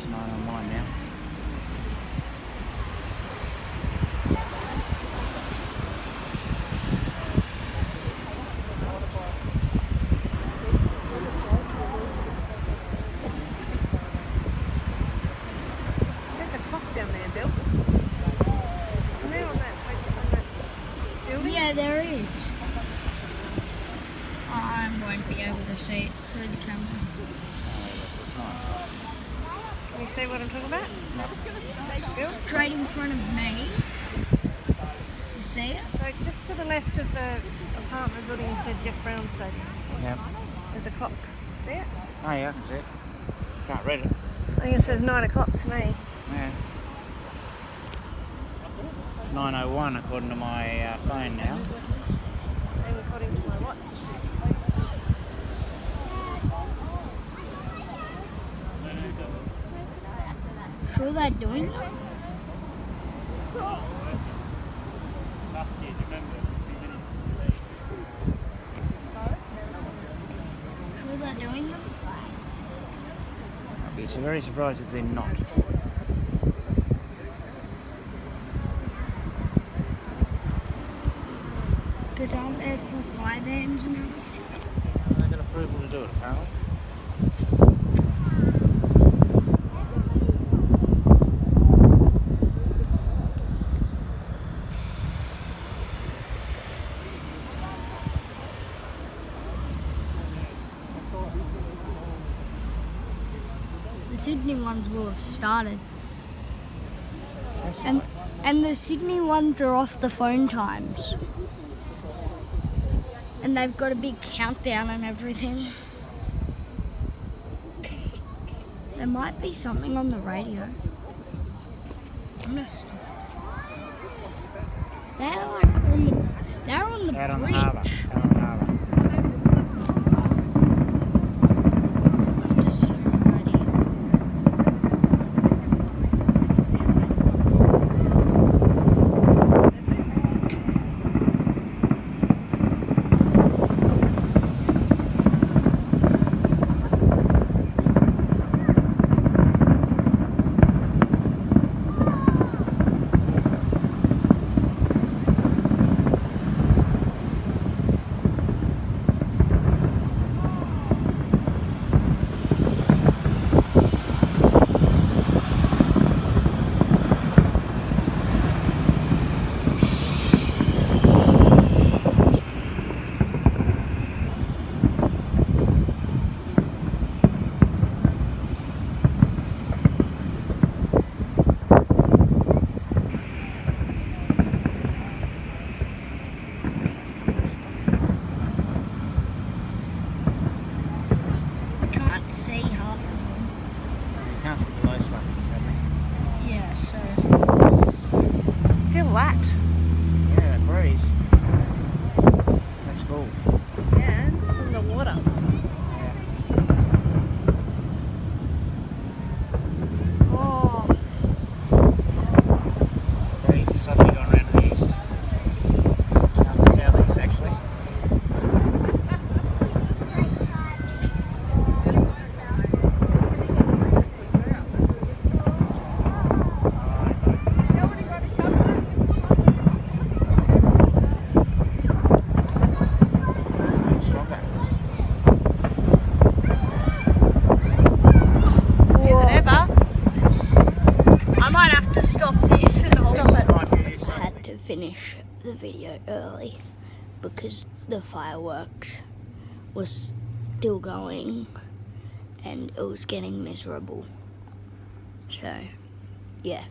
it's 9 on mine now. There's a clock down there, Bill. Isn't there on that building? Yeah, there is. I won't be able to see it through the camera. Can you see what I'm talking about? Bill? Straight in front of me. You see it? So just to the left of the apartment building, you said Jeff Brown Stadium. Yep. There's a clock. See it? Oh yeah, I can see it. Can't read it. I think it says 9 o'clock to me. Yeah. 9:01 according to my phone now. Same according to my watch. Sure they're doing it? Sure they're doing it? I'd be so very surprised if they're not. Because aren't there full fire bands and everything? They got approval to do it, apparently. The Sydney ones will have started. That's And right. and the Sydney ones are off the phone times. And they've got a big countdown and everything. There might be something on the radio. Honest. They're like they're on the Out on the bridge. harbour. Out on the harbour. Have to zoom right in. Can't see half of them. You can't see the low slackers, have you? Yeah, so Feel that? Yeah, that breeze. That's cool. Yeah, from the water. oh, Breeze has suddenly gone around to the east. Down the southeast, actually. Stronger. Is it ever? I might have to stop this and Stop I'll it. Might be this I had to finish the video early because the fireworks was still going and it was getting miserable. So, yeah.